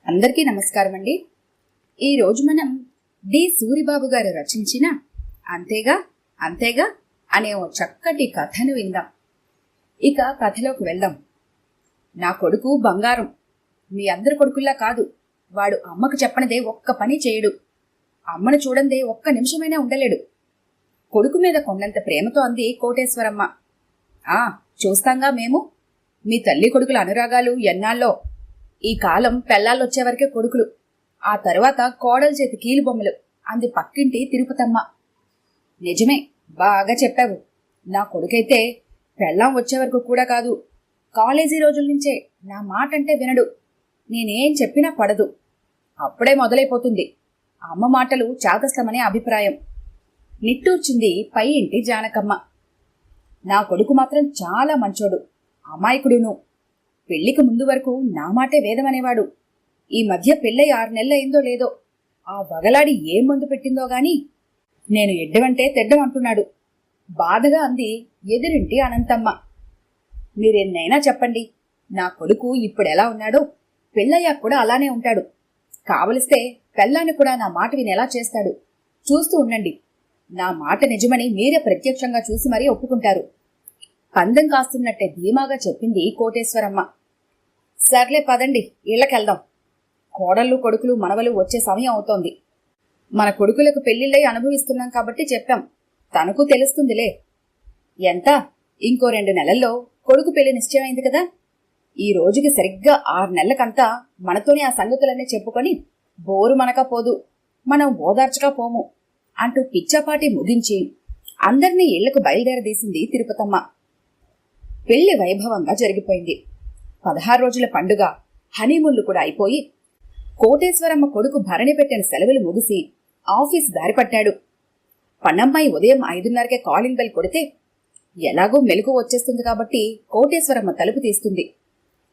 అందరికీ నమస్కారం అండి. ఈరోజు మనం డి సూరిబాబు గారు రచించిన అంతేగా అంతేగా అనే ఓ చక్కటి కథను విందాం. ఇక కథలోకి వెళ్దాం. నా కొడుకు బంగారం. మీ అందరి కొడుకుల్లా కాదు. వాడు అమ్మకు చెప్పనిదే ఒక్క పని చేయడు. అమ్మను చూడందే ఒక్క నిమిషమైనా ఉండలేడు. కొడుకు మీద కొండంత ప్రేమతో అంది కోటేశ్వరమ్మ. చూస్తాంగా మేము. మీ తల్లి కొడుకుల అనురాగాలు ఎన్నాళ్ళో. ఈ కాలం పెళ్లాళ్ళొచ్చేవరకే కొడుకులు, ఆ తరువాత కోడల చేతి కీలుబొమ్మలు అంది పక్కింటి తిరుపతమ్మ. నిజమే, బాగా చెప్పావు. నా కొడుకైతే పెళ్ళాం వచ్చేవరకు కూడా కాదు, కాలేజీ రోజుల నుంచే నా మాట అంటే వినడు. నేనేం చెప్పినా పడదు. అప్పుడే మొదలైపోతుంది అమ్మ మాటలు చాదస్తమనే అభిప్రాయం. నిట్టూర్చింది పై ఇంటి జానకమ్మ. నా కొడుకు మాత్రం చాలా మంచోడు, అమాయకుడును. పెళ్లికి ముందు వరకు నా మాటే వేదమనేవాడు. ఈ మధ్య పెళ్ళై 6 నెలలైందో లేదో ఆ వగలాడి ఏం మందు పెట్టిందో గాని నేను ఎడ్డవంటే తెడ్డం అంటున్నాడు. బాధగా అంది ఎదురింటి అనంతమ్మ. మీరెన్నైనా చెప్పండి, నా కొడుకు ఇప్పుడెలా ఉన్నాడో పెళ్ళయ్యాక కూడా అలానే ఉంటాడు. కావలిస్తే పెళ్ళాన్ని కూడా నా మాట వినేలా చేస్తాడు. చూస్తూ ఉండండి. నా మాట నిజమని మీరే ప్రత్యక్షంగా చూసి మరీ ఒప్పుకుంటారు. పందెం కాస్తున్నట్టే ధీమాగా చెప్పింది కోటేశ్వరమ్మ. సర్లే పదండి, ఇళ్లకెళ్దాం. కోడళ్ళు కొడుకులు మనవలు వచ్చే సమయం అవుతోంది. మన కొడుకులకు పెళ్లిళ్ళై అనుభవిస్తున్నాం కాబట్టి చెప్పాం. తనకు తెలుస్తుందిలే. ఎంత? ఇంకో 2 నెలల్లో కొడుకు పెళ్లి నిశ్చయమైంది కదా. ఈ రోజుకి సరిగ్గా 6 నెలలకంతా మనతోనే ఆ సంగతులన్నీ చెప్పుకొని బోరు మనకపోదు, మనం ఓదార్చగా పోము అంటూ పిచ్చాపాటి ముగించి అందర్నీ ఇళ్లకు బయలుదేరదీసింది తిరుపతమ్మ. పెళ్లి వైభవంగా జరిగిపోయింది. 16 రోజుల పండుగ, హనీమూన్లు కూడా అయిపోయి కోటేశ్వరమ్మ కొడుకు భరణి పెట్టిన సెలవులు ముగిసి ఆఫీసు దారిపట్టాడు. పన్నమ్మాయి ఉదయం 5:30కే కాలింగ్ బెల్ కొడితే ఎలాగో మెలకు వచ్చేస్తుంది కాబట్టి కోటేశ్వరమ్మ తలుపు తీస్తుంది.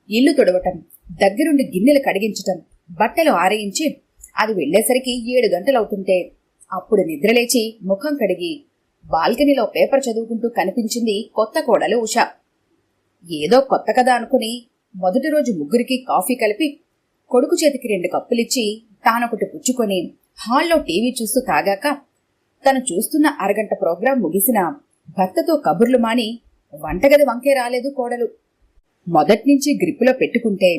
ఇల్లు తుడవటం, దగ్గరుండి గిన్నెలు కడిగించటం, బట్టలు ఆరేయించి అది వెళ్లేసరికి 7 గంటలవుతుంటే అప్పుడు నిద్రలేచి ముఖం కడిగి బాల్కనీలో పేపర్ చదువుకుంటూ కనిపించింది కొత్త కోడలు ఉష. ఏదో కొత్త కదా అనుకుని మొదటి రోజు ముగ్గురికి కాఫీ కలిపి కొడుకు చేతికి 2 కప్పులిచ్చి తానొకటి పుచ్చుకొని హాల్లో టీవీ చూస్తూ తాగాక తను చూస్తున్న అరగంట ప్రోగ్రాం ముగిసిన భర్తతో కబుర్లు మాని వంటగది వంకే రాలేదు కోడలు. మొదట్నుంచి గ్రిప్పులో పెట్టుకుంటే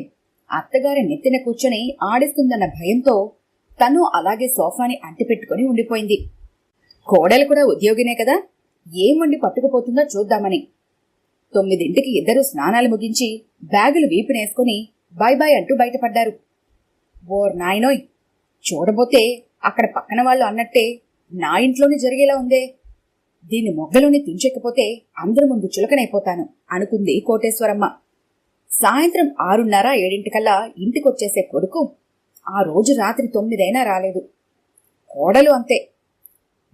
అత్తగారి నెత్తిన కూర్చొని ఆడిస్తుందన్న భయంతో తను అలాగే సోఫాని అంటిపెట్టుకుని ఉండిపోయింది. కోడలు కూడా ఉద్యోగినే కదా, ఏం వండి పట్టుకుపోతుందో చూద్దామని. 9ంటికి ఇద్దరూ స్నానాలు ముగించి బ్యాగులు వీపునేసుకుని బాయ్ బాయ్ అంటూ బయటపడ్డారు. ఓర్ నాయనోయ్, చూడబోతే అక్కడ పక్కన వాళ్ళు అన్నట్టే నా ఇంట్లోనే జరిగేలా ఉందే. దీన్ని మొగ్గలోని తుంచెక్కపోతే అందరి ముందు చులకనైపోతాను అనుకుంది కోటేశ్వరమ్మ. సాయంత్రం 6:30, 7ంటికల్లా ఇంటికొచ్చేసే కొడుకు ఆ రోజు రాత్రి 9 అయినా రాలేదు. కోడలు అంతే.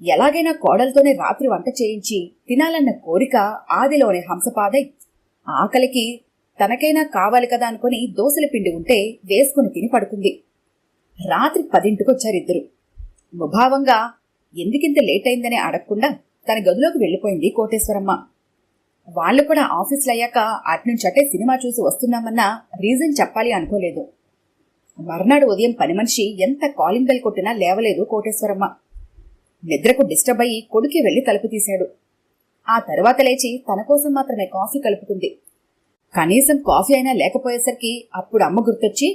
ఎలాగైనా కోడలతోనే రాత్రి వంట చేయించి తినాలన్న కోరిక ఆదిలోనే హంసపాదై ఆకలికి తనకైనా కావాలి కదా అనుకుని దోసల పిండి ఉంటే వేసుకుని తిని పడుకుంది. రాత్రి 10ంటికొచ్చారిద్దరు. ముభావంగా ఎందుకింత లేట్ అయిందని అడగకుండా తన గదిలోకి వెళ్లిపోయింది కోటేశ్వరమ్మ. వాళ్లు కూడా ఆఫీసులు అయ్యాక అట్నుంచటే సినిమా చూసి వస్తున్నామన్న రీజన్ చెప్పాలి అనుకోలేదు. మర్నాడు ఉదయం పని మనిషి ఎంత కాలింగ్ బెల్ కొట్టినా లేవలేదు కోటేశ్వరమ్మ. నిద్రకు డిస్టర్బ్ అయ్యి కొడుకే వెళ్లి తలుపు తీశాడు. ఆ తర్వాత లేచి తన కోసం మాత్రమే కాఫీ కలుపుకుంది. కనీసం కాఫీ అయినా లేకపోయేసరికి అప్పుడు అమ్మ గుర్తొచ్చి,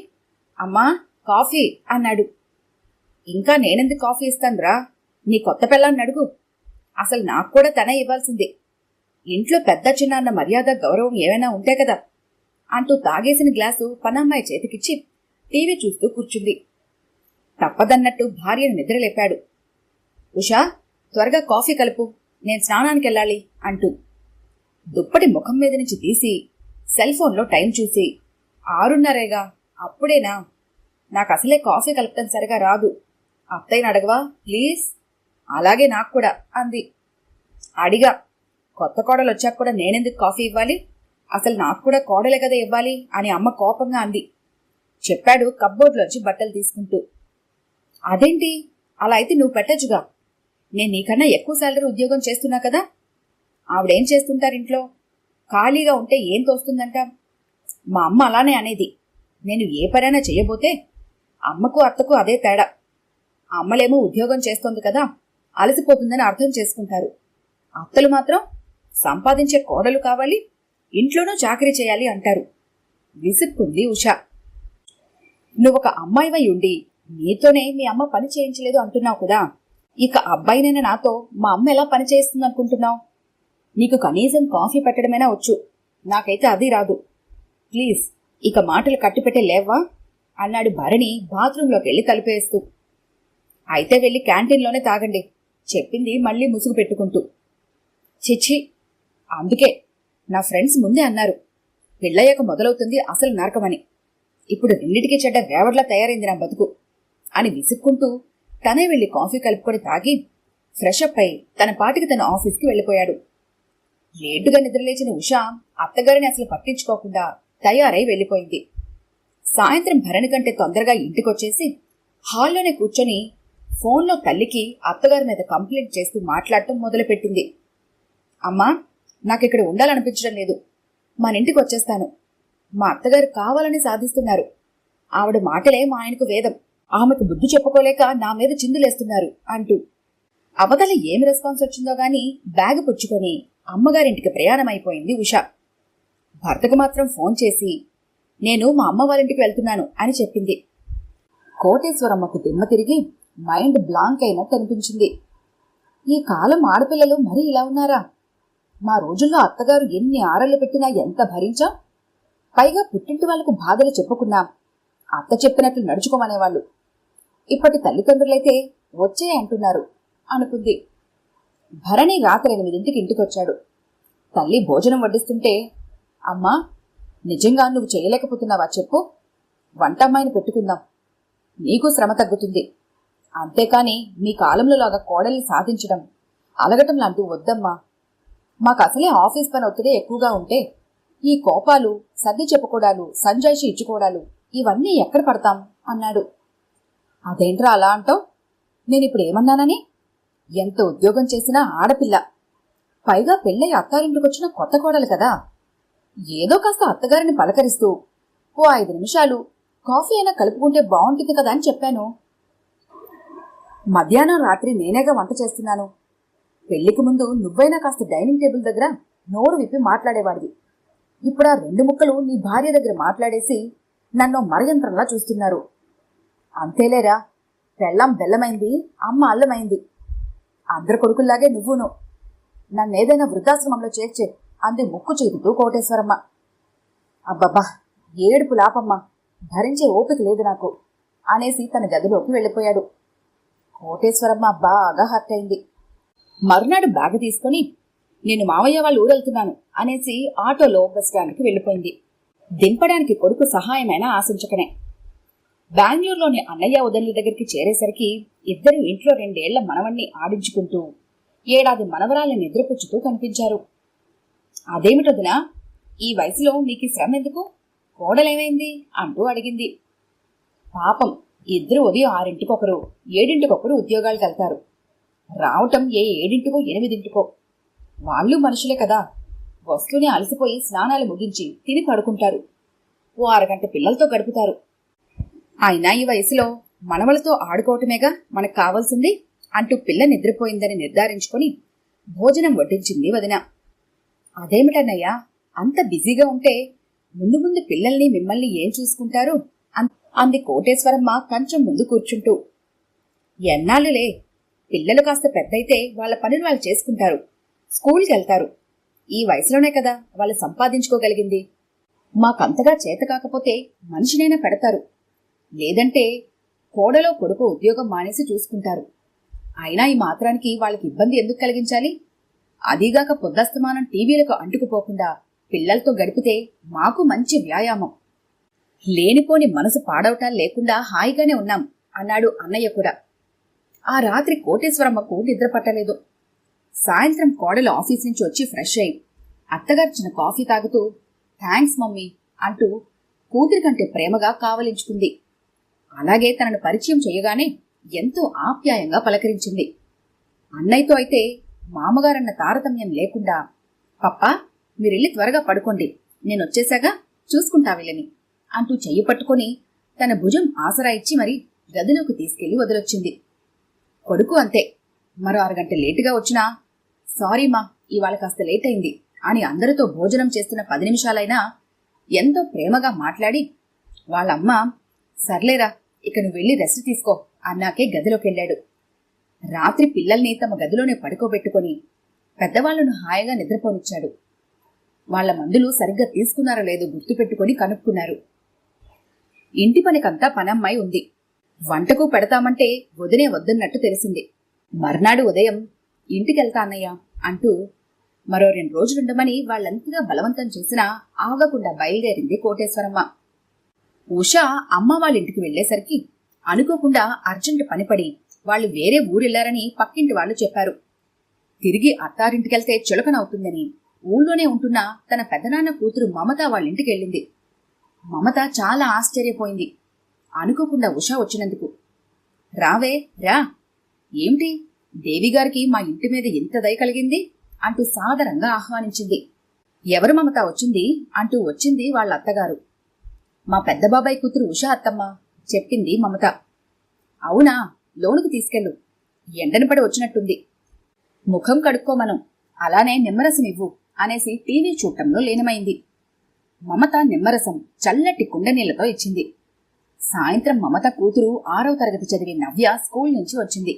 అమ్మా కాఫీ అన్నాడు. ఇంకా నేనెందుకు కాఫీ ఇస్తానురా, నీ కొత్త పెళ్ళాన్ని అడుగు. అసలు నాకు కూడా తనే ఇవ్వాల్సిందే. ఇంట్లో పెద్ద చిన్న అన్న మర్యాద గౌరవం ఏమైనా ఉంటే కదా అంటూ తాగేసిన గ్లాసు పనమ్మాయి చేతికిచ్చి టీవీ చూస్తూ కూర్చుంది. తప్పదన్నట్టు భార్యను నిద్రలేపాడు. ఉషా, త్వరగా కాఫీ కలుపు, నేను స్నానానికెళ్ళాలి అంటూ దుప్పటి ముఖం మీద నుంచి తీసి సెల్ ఫోన్లో టైం చూసి 6:30గా, అప్పుడేనా? నాకు అసలే కాఫీ కలపటం సరిగా రాదు. అత్తయ్యని అడగవా ప్లీజ్? అలాగే నాకు కూడా అంది. అడిగా, కొత్త కోడలు వచ్చాక కూడా నేనెందుకు కాఫీ ఇవ్వాలి? అసలు నాకు కూడా కోడలే కదా ఇవ్వాలి అని అమ్మ కోపంగా అంది. చెప్పాడు కబ్బోర్డ్లోంచి బట్టలు తీసుకుంటూ. అదేంటి, అలా అయితే నువ్వు పెట్టచ్చుగా. నేను నీకన్నా ఎక్కువ శాలరీ ఉద్యోగం చేస్తున్నా కదా. ఆవిడేం చేస్తుంటారింట్లో? ఖాళీగా ఉంటే ఏం తోస్తుందంట? మా అమ్మ అలానే అనేది. నేను ఏ పనైనా చెయ్యబోతే అమ్మకు అత్తకు అదే తేడా. అమ్మలేమో ఉద్యోగం చేస్తోంది కదా, అలసిపోతుందని అర్థం చేసుకుంటారు. అత్తలు మాత్రం సంపాదించే కోడలు కావాలి, ఇంట్లోనూ చాకరీ చేయాలి అంటారు. విసుక్కుంది ఉషా. నువ్వొక అమ్మాయివై ఉండి నీతోనే మీ అమ్మ పని చేయించలేదు అంటున్నావు కదా, ఇక అబ్బాయినైనా నాతో మా అమ్మ ఎలా పని చేస్తుంది అనుకుంటున్నావు? నీకు కనీసం కాఫీ పెట్టడమైనా వచ్చు, నాకైతే అది రాదు. ప్లీజ్ ఇక మాటలు కట్టిపెట్టే లేవా అన్నాడు భరణి బాత్రూంలోకి వెళ్ళి తలుపేస్తూ. అయితే వెళ్ళి క్యాంటీన్లోనే తాగండి, చెప్పింది మళ్ళీ ముసుగు పెట్టుకుంటూ. చిచ్చి, అందుకే నా ఫ్రెండ్స్ ముందే అన్నారు పెళ్ళయ్యాక మొదలవుతుంది అసలు నరకమని. ఇప్పుడు రెండిటికి చెడ్డ రేవడ్లా తయారైంది నా బతుకు అని విసుక్కుంటూ తనే వెళ్లి కాఫీ కలుపుకొని తాగి ఫ్రెష్ అప్ అయి తన పాటికి తన ఆఫీస్కి వెళ్ళిపోయాడు. లేటుగా నిద్రలేచిన ఉషా అత్తగారిని అసలు పట్టించుకోకుండా తయారై వెళ్ళిపోయింది. సాయంత్రం భరణి కంటే తొందరగా ఇంటికొచ్చేసి హాల్లోనే కూర్చొని ఫోన్లో తల్లికి అత్తగారి మీద కంప్లైంట్ చేస్తూ మాట్లాడటం మొదలుపెట్టింది. అమ్మా, నాకిక్కడ ఉండాలనిపించడం లేదు, మన ఇంటికి వచ్చేస్తాను. మా అత్తగారు కావాలని సాధిస్తున్నారు. ఆవిడ మాటలే మా ఆయనకు వేదం. ఆమెకు బుద్ధి చెప్పుకోలేక నా మీద చిందులేస్తున్నారు అంటూ అవతల ఏమి రెస్పాన్స్ వచ్చిందో గాని బ్యాగ్ పుచ్చుకొని అమ్మగారింటికి ప్రయాణమైపోయింది ఉషా. భర్తకు మాత్రం ఫోన్ చేసి నేను మా అమ్మ వాళ్ళింటికి వెళ్తున్నాను అని చెప్పింది. కోటేశ్వరమ్మకు దిమ్మ తిరిగి మైండ్ బ్లాంక్ అయినట్టు అనిపించింది. ఈ కాలం ఆడపిల్లలు మరీ ఇలా ఉన్నారా? మా రోజుల్లో అత్తగారు ఎన్ని ఆరళ్ళు పెట్టినా ఎంత భరించా, పైగా పుట్టింటి వాళ్లకు బాధలు చెప్పుకున్నాం, అత్త చెప్పినట్లు నడుచుకోమనేవాళ్లు. ఇప్పటి తల్లిదండ్రులైతే వచ్చే అంటున్నారు అనుకుంది. భరణి రాత్రి 8 ఇంటికొచ్చాడు. తల్లి భోజనం వడ్డిస్తుంటే, అమ్మా, నిజంగా నువ్వు చేయలేకపోతున్నావా చెప్పు, వంటమ్మాయిని పెట్టుకుందాం, నీకు శ్రమ తగ్గుతుంది. అంతేకాని మీ కాలంలో లాగా కోడల్ని సాధించడం అలగటం లాంటివి వద్దమ్మా. మాకు అసలే ఆఫీస్ పని ఒత్తిడే ఎక్కువగా ఉంటే ఈ కోపాలు, సర్ది చెప్పుకోవడాలు, సంజాయిషి ఇచ్చుకోవడాలు ఇవన్నీ ఎక్కడ పడతాం అన్నాడు. అదేంట్రా అలా అంటావు? నేనిప్పుడు ఏమన్నానని? ఎంత ఉద్యోగం చేసినా ఆడపిల్ల, పైగా పెళ్ళై అత్తారింటికొచ్చిన కొత్త కోడలు కదా, ఏదో కాస్త అత్తగారిని పలకరిస్తూ ఓ 5 నిమిషాలు కాఫీ అయినా కలుపుకుంటే బాగుంటుంది కదా అని చెప్పాను. మధ్యాహ్నం రాత్రి నేనేగా వంట చేస్తున్నాను. పెళ్లికి ముందు నువ్వైనా కాస్త డైనింగ్ టేబుల్ దగ్గర నోరు విప్పి మాట్లాడేవాడివి. ఇప్పుడు ఆ 2 ముక్కలు నీ భార్య దగ్గర మాట్లాడేసి నన్ను మరయంత్రంలా చూస్తున్నారు. అంతేలేరా, పెళ్ళాం బెల్లమైంది, అమ్మ అల్లమైంది. అందరి కొడుకుల్లాగే నువ్వును. నన్నేదైనా వృద్ధాశ్రమంలో చేర్చే అంది ముక్కు చేతుతూ కోటేశ్వరమ్మ. అబ్బబ్బా, ఏడుపు లాపమ్మ, భరించే ఓపిక లేదు నాకు అనేసి తన గదిలోకి వెళ్ళిపోయాడు. కోటేశ్వరమ్మ బాగా హర్ట్ అయింది. మరునాడు బ్యాగ్ తీసుకుని నేను మావయ్య వాళ్ళు ఊరెళ్తున్నాను అనేసి ఆటోలో బస్టాండ్కి వెళ్ళిపోయింది. దింపడానికి కొడుకు సహాయమైనా ఆశించకనే. బెంగళూరులోని అన్నయ్య వదనుల దగ్గరికి చేరేసరికి ఇద్దరు ఇంట్లో 2 ఏళ్ల మనవణ్ణి ఆడించుకుంటూ 7 ఏడాది మనవరాల్ని నిద్రపుచ్చుతూ కనిపించారు. అదేమిటొదినా, ఈ వయసులో నీకు శ్రమ ఎందుకు, కోడలేమైంది అంటూ అడిగింది. పాపం, ఇద్దరు ఉదయం 6 7 ఉద్యోగాలకు వెళ్తారు. రావటం ఏ 7 8 వాళ్ళు మనుషులే కదా, వస్తూనే అలసిపోయి స్నానాలు ముగించి తిని పడుకుంటారు. ఓ 1 అరగంట పిల్లలతో గడుపుతారు. అయినా ఈ వయసులో మనవలతో ఆడుకోవటమేగా మనకు కావాల్సింది అంటూ పిల్ల నిద్రపోయిందని నిర్ధారించుకొని భోజనం వడ్డించింది వదిన. అదేమిటన్నయ్యా, అంత బిజీగా ఉంటే ముందు ముందు పిల్లల్ని మిమ్మల్ని ఏం చూసుకుంటారు అంది కోటేశ్వరమ్మ కొంచెం ముందు కూర్చుంటూ. ఎన్నాళ్ళులే, పిల్లలు కాస్త పెద్దయితే వాళ్ళ పనులు వాళ్ళు చేసుకుంటారు, స్కూల్కి వెళ్తారు. ఈ వయసులోనే కదా వాళ్ళు సంపాదించుకోగలిగింది. మాకంతగా చేత కాకపోతే మనిషినైనా పెడతారు, లేదంటే కోడలో కొడుకు ఉద్యోగం మానేసి చూసుకుంటారు. అయినా ఈ మాత్రానికి వాళ్ళకి ఇబ్బంది ఎందుకు కలిగించాలి? అదీగాక పొద్దస్తమానం టీవీలకు అంటుకుపోకుండా పిల్లలతో గడిపితే మాకు మంచి వ్యాయామం. లేనిపోని మనసు పాడవటాలు లేకుండా హాయిగానే ఉన్నాం అన్నాడు అన్నయ్య కూడా. ఆ రాత్రి కోటేశ్వరమ్మకు నిద్ర పట్టలేదు. సాయంత్రం కోడలు ఆఫీస్ నుంచి వచ్చి ఫ్రెష్ అయి అత్తగారిచిన కాఫీ తాగుతూ థ్యాంక్స్ మమ్మీ అంటూ కూతురి కంటే ప్రేమగా కావలించుకుంది. అలాగే తనను పరిచయం చేయగానే ఎంతో ఆప్యాయంగా పలకరించింది. అన్నయ్యతో అయితే మామగారన్న తారతమ్యం లేకుండా, పప్పా మీరెళ్ళి త్వరగా పడుకోండి, నేనొచ్చేశాగా, చూసుకుంటా వీళ్ళని అంటూ చెయ్యి పట్టుకుని తన భుజం ఆసరా ఇచ్చి మరి గదిలోకి తీసుకెళ్లి వదిలొచ్చింది. కొడుకు అంతే, మరో అరగంట లేటుగా వచ్చినా సారీ మా, ఇవాళ కాస్త లేట్ అయింది అని అందరితో భోజనం చేస్తున్న 10 నిమిషాలైనా ఎంతో ప్రేమగా మాట్లాడి వాళ్ళమ్మ సర్లేరా ఇక నువ్వు వెళ్ళి రెస్ట్ తీసుకో అన్నాకే గదిలోకెళ్ళాడు. రాత్రి పిల్లల్ని తమ గదిలోనే పడుకోబెట్టుకొని పెద్దవాళ్లను హాయిగా నిద్రపోనిచ్చాడు. వాళ్ల మందులు సరిగ్గా తీసుకున్నారో లేదో గుర్తుపెట్టుకుని కనుక్కున్నారు. ఇంటి పనికంతా పనమ్మాయి ఉంది. వంటకు పెడతామంటే వదినే వద్దన్నట్టు తెలిసింది. మర్నాడు ఉదయం ఇంటికెళ్తా అన్నయ్య అంటూ మరో 2 రోజులుండమని వాళ్ళంతగా బలవంతం చేసినా ఆగకుండా బయలుదేరింది కోటేశ్వరమ్మ. ఉషా అమ్మ వాళ్ళింటికి వెళ్లేసరికి అనుకోకుండా అర్జెంటు పనిపడి వాళ్ళు వేరే ఊరెళ్లారని పక్కింటి వాళ్ళు చెప్పారు. తిరిగి అత్తారింటికెళ్తే చులకనవుతుందని ఊళ్ళోనే ఉంటున్న తన పెద్దనాన్న కూతురు మమత వాళ్ళింటికెళ్ళింది. మమత చాలా ఆశ్చర్యపోయింది అనుకోకుండా ఉషా వచ్చినందుకు. రావే రా, ఏమిటి దేవిగారికి మా ఇంటి మీద ఎంత దయ కలిగింది అంటూ సాదరంగా ఆహ్వానించింది. ఎవరు మమత వచ్చింది అంటూ వచ్చింది వాళ్ళ అత్తగారు. మా పెద్ద బాబాయ్ కూతురు ఉషా అత్తమ్మ చెప్పింది మమత. అవునా, లోనుకు తీసుకెళ్ళు, ఎండను పడి వచ్చినట్టుంది, ముఖం కడుక్కోమనం, అలానే నిమ్మరసం ఇవ్వు అనేసి టీవీ చూడటంలో లీనమైంది. మమత నిమ్మరసం చల్లటి కుండనీళ్లతో ఇచ్చింది. సాయంత్రం మమత కూతురు 6వ తరగతి చదివే నవ్య స్కూల్ నుంచి వచ్చింది.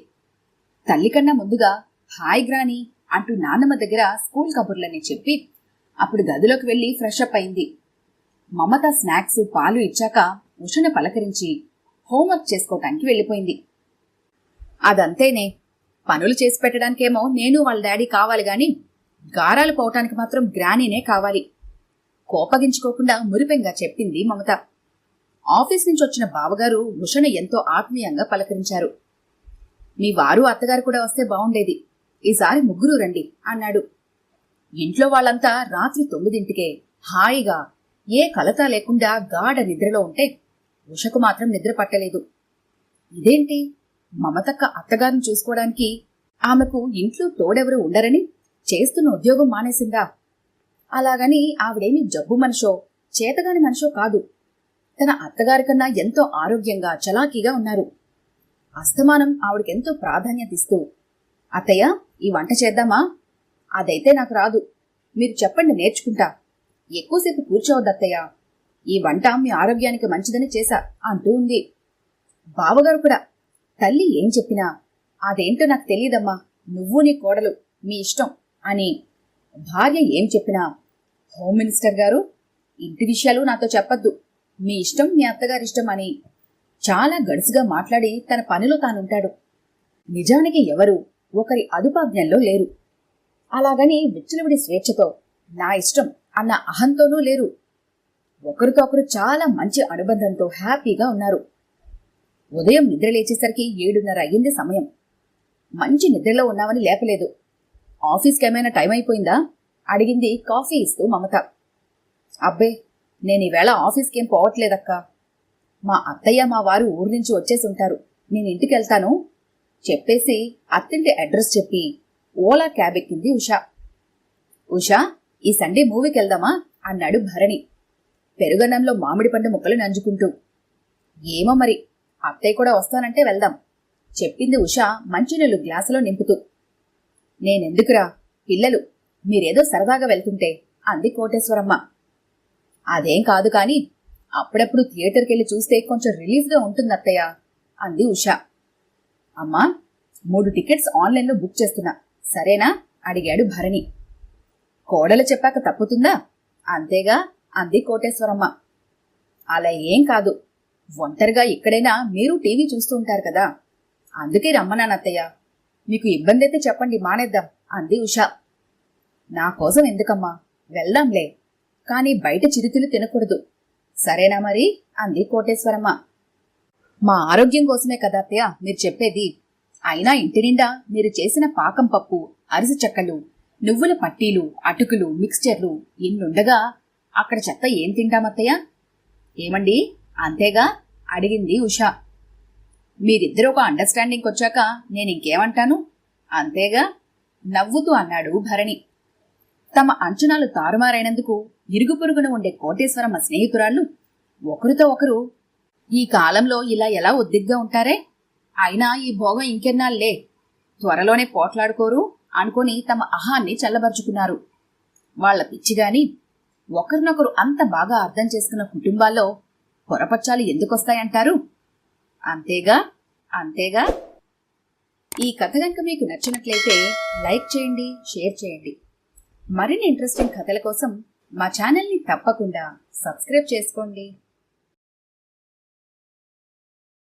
తల్లికన్నా ముందుగా హాయ్ గ్రాని అంటూ నాన్నమ్మ దగ్గర స్కూల్ కబుర్లని చెప్పి అప్పుడు గదిలోకి వెళ్లి ఫ్రెష్ అప్ అయింది. మమత స్నాక్స్ పాలు ఇచ్చాక ఉషను పలకరించి హోంవర్క్ చేసుకోవటానికి వెళ్లిపోయింది. అదంతేనే, పనులు చేసి పెట్టడానికేమో నేను వాళ్ళ డాడీ కావాలి గాని గారాలు పోవటానికి మాత్రం గ్రానీనే కావాలి, కోపగించుకోకుండా మురిపెంగా చెప్పింది మమత. ఆఫీస్ నుంచి వచ్చిన బావగారు ఉషను ఎంతో ఆత్మీయంగా పలకరించారు. మీ వారు అత్తగారు కూడా వస్తే బావుండేది, ఈసారి ముగ్గురు రండి అన్నాడు. ఇంట్లో వాళ్ళంతా రాత్రి 9ంటికే హాయిగా ఏ కలత లేకుండా గాఢ నిద్రలో ఉంటే ఉషకు మాత్రం నిద్ర పట్టలేదు. ఇదేంటి, మమతక్క అత్తగారిని చూసుకోవడానికి ఆమెకు ఇంట్లో తోడెవరు ఉండరని చేస్తున్న ఉద్యోగం మానేసిందా? అలాగని ఆవిడేమి జబ్బు మనిషో చేతగాని మనిషో కాదు. తన అత్తగారి కన్నా ఎంతో ఆరోగ్యంగా చలాకీగా ఉన్నారు. అస్తమానం ఆవిడకెంతో ప్రాధాన్యత ఇస్తూ అత్తయ్య ఈ వంట చేద్దామా? అదైతే నాకు రాదు, మీరు చెప్పండి నేర్చుకుంటా, ఎక్కువసేపు కూర్చోవద్దత్తయ్య, ఈ వంట మీ ఆరోగ్యానికి మంచిదని చేశా అంటూ ఉంది. బావగారు కూడా తల్లి ఏం చెప్పినా అదేంటో నాకు తెలియదమ్మా, నువ్వు నీ కోడలు మీ ఇష్టం అని. భార్య ఏం చెప్పినా హోమ్ మినిస్టర్ గారు ఇంటి విషయాలు నాతో చెప్పద్దు, మీ ఇష్టం మీ అత్తగారిష్టం అని చాలా గడుసుగా మాట్లాడి తన పనిలో తానుంటాడు. నిజానికి ఎవరు ఒకరి అదుపాజ్ఞల్లో లేరు. అలాగని విచ్చలవిడి స్వేచ్ఛతో నా ఇష్టం అన్న అహంతోనూ లేరు. ఒకరితో ఒకరు చాలా మంచి అనుబంధంతో హ్యాపీగా ఉన్నారు. ఉదయం నిద్ర లేచేసరికి 7:30 అయ్యింది సమయం. మంచి నిద్రలో ఉన్నామని లేపలేదు. ఆఫీస్కేమైనా టైం అయిపోయిందా అడిగింది కాఫీ ఇస్తూ మమత. అబ్బే, నేనీవేళ ఆఫీస్కేం పోవట్లేదక్కా, మా అత్తయ్య మా వారు ఊరి నుంచి వచ్చేసి ఉంటారు, నేను ఇంటికెళ్తాను చెప్పేసి అత్తింటి అడ్రస్ చెప్పి ఓలా క్యాబ్ ఎక్కింది ఉషా. ఉషా, ఈ సండే మూవీకెళ్దామా అన్నాడు భరణి పెరుగన్నంలో మామిడి పండు ముక్కలు నంజుకుంటూ. ఏమో మరి, అత్తయ్య కూడా వస్తానంటే వెళ్దాం చెప్పింది ఉషా మంచినీళ్లు గ్లాసులో నింపుతూ. నేనెందుకురా, పిల్లలు, మీరేదో సరదాగా వెళ్తుంటే అంది కోటేశ్వరమ్మ. అదేం కాదు కాని అప్పుడప్పుడు థియేటర్కెళ్ళి చూస్తే కొంచెం రిలీఫ్గా ఉంటుంది అత్తయ్య అంది ఉషా. అమ్మా, 3 టికెట్స్ ఆన్లైన్లో బుక్ చేస్తున్నా, సరేనా అడిగాడు భరణి. కోడలు చెప్పాక తప్పుతుందా? అంతేగా అంది కోటేశ్వరమ్మ. అలా ఏం కాదు, ఒంటరిగా ఎక్కడైనా మీరు టీవీ చూస్తూ ఉంటారు కదా, అందుకే రమ్మన్నానత్తయ్య, మీకు ఇబ్బంది అయితే చెప్పండి మానేద్దాం అంది ఉషా. నా కోసం ఎందుకమ్మా, వెళ్దాంలే, కాని బయట చిరుతిలు తినకూడదు, సరేనా మరి అంది కోటేశ్వరమ్మ. మా ఆరోగ్యం కోసమే కదా అత్తయ్య మీరు చెప్పేది, అయినా ఇంటి నిండా మీరు చేసిన పాకం పప్పు, అరిసి చెక్కలు, నువ్వుల పట్టీలు, అటుకులు, మిక్స్చర్లు ఇన్నుండగా అక్కడ చెత్త ఏం తింటామత్తయ్య? ఏమండి, అంతేగా అడిగింది ఉషా. మీరిద్దరూ ఒక అండర్స్టాండింగ్ వచ్చాక నేనింకేమంటాను, అంతేగా నవ్వుతూ అన్నాడు భరణి. తమ అంచనాలు తారుమారైనందుకు ఇరుగు పొరుగున ఉండే కోటేశ్వరమ్మ స్నేహితురాళ్లు ఒకరితో ఒకరు ఈ కాలంలో ఇలా ఎలా ఒద్దిగ్గా ఉంటారే? అయినా ఈ భోగం ఇంకెన్నాళ్ళే, త్వరలోనే పోట్లాడుకోరు అనుకొని తమ అహాన్ని చల్లబరుచుకున్నారు. వాళ్ల పిచ్చిగాని ఒకరినొకరు అంత బాగా అర్థం చేసుకున్న కుటుంబాల్లో పొరపచ్చాలు ఎందుకొస్తాయంటారు? అంతేగా అంతేగా. ఈ కథ కనుక మీకు నచ్చినట్లయితే లైక్ చేయండి, షేర్ చేయండి. మరిన్ని ఇంట్రెస్టింగ్ కథల కోసం మా ఛానల్ని తప్పకుండా సబ్స్క్రైబ్ చేసుకోండి.